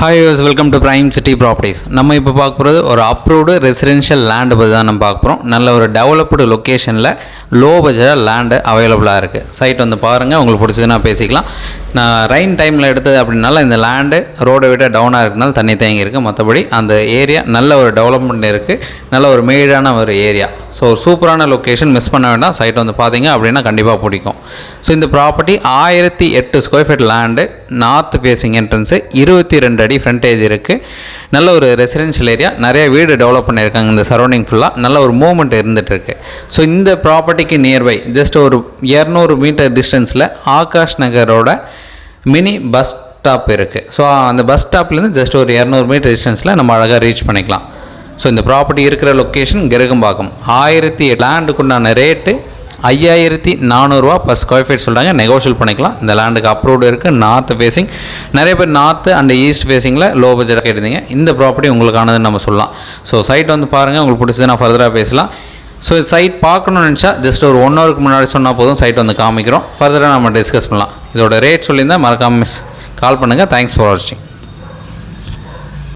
Hi viewers, welcome to Prime City Properties. நம்ம இப்போ பார்க்க போகிறது ஒரு அப்ரூவ்டு ரெசிடென்ஷியல் லேண்டு பற்றி தான் நம்ம பார்க்க போகிறோம். நல்ல ஒரு டெவலப்டு லொக்கேஷனில் லோ பட்ஜெட்டாக லேண்டு அவைலபிளாக இருக்குது. சைட் வந்து பாருங்கள், உங்களுக்கு பிடிச்சதுன்னா பேசிக்கலாம். நான் ரெயின் டைமில் எடுத்தது அப்படின்னால இந்த லேண்டு ரோடை விட டவுனாக இருக்குனால தண்ணி தேங்கி இருக்குது. மற்றபடி அந்த ஏரியா நல்ல ஒரு டெவலப்மெண்ட் இருக்குது, நல்ல ஒரு மேடான ஒரு ஏரியா. ஸோ சூப்பரான லொக்கேஷன், மிஸ் பண்ண வேண்டாம். சைட் வந்து பார்த்தீங்க அப்படின்னா கண்டிப்பாக பிடிக்கும். ஸோ இந்த property 1008 square feet land, north facing entrance, 22 அடி ஃப்ரண்டேஜ் இருக்குது. நல்ல ஒரு ரெசிடென்ஷியல் ஏரியா, நிறைய வீடு டெவலப் பண்ணியிருக்காங்க இந்த சரௌண்டிங் ஃபுல்லாக. நல்ல ஒரு மூவ்மெண்ட் இருந்துகிட்ருக்கு. ஸோ இந்த ப்ராப்பர்ட்டிக்கு நியர்பை ஜஸ்ட் ஒரு 200 மீட்டர் டிஸ்டன்ஸில் ஆகாஷ் நகரோட மினி பஸ் ஸ்டாப் இருக்குது. ஸோ அந்த பஸ் ஸ்டாப்லேருந்து ஜஸ்ட் ஒரு 200 மீட்டர் டிஸ்டன்ஸில் நம்ம அழகாக ரீச் பண்ணிக்கலாம். ஸோ இந்த ப்ராப்பர்ட்டி இருக்கிற லொக்கேஷன் கிரகம்பாக்கம். 1008 லேண்டுக்குண்டான ரேட்டு 5400 ரூபா பர் ஸ்கொயர் ஃபீட் சொல்கிறாங்க. நெகோஷியல் பண்ணிக்கலாம். இந்த லேண்டுக்கு அப்ரூவ்டு இருக்குது. நார்த் ஃபேஸிங், நிறைய பேர் நார்த்து அண்ட் ஈஸ்ட் ஃபேஸிங்கில் லோ பட்ஜெட்டாக கேட்டிருந்தீங்க. இந்த ப்ராப்பர்ட்டி உங்களுக்கானதுன்னு நம்ம சொல்லலாம். ஸோ சைட் வந்து பாருங்கள், உங்களுக்கு பிடிச்சது நான் ஃபர்தராக பேசலாம். ஸோ சைட் பார்க்கணும்னு நினச்சா ஜஸ்ட் ஒரு 1 ஹவருக்கு முன்னாடி சொன்னால் போதும், சைட் வந்து காமிக்கிறோம். ஃபர்தராக நம்ம டிஸ்கஸ் பண்ணலாம். இதோட ரேட் சொல்லியிருந்தால் மறக்காமல் கால் பண்ணுங்கள். தேங்க்ஸ் ஃபார் வாட்சிங்.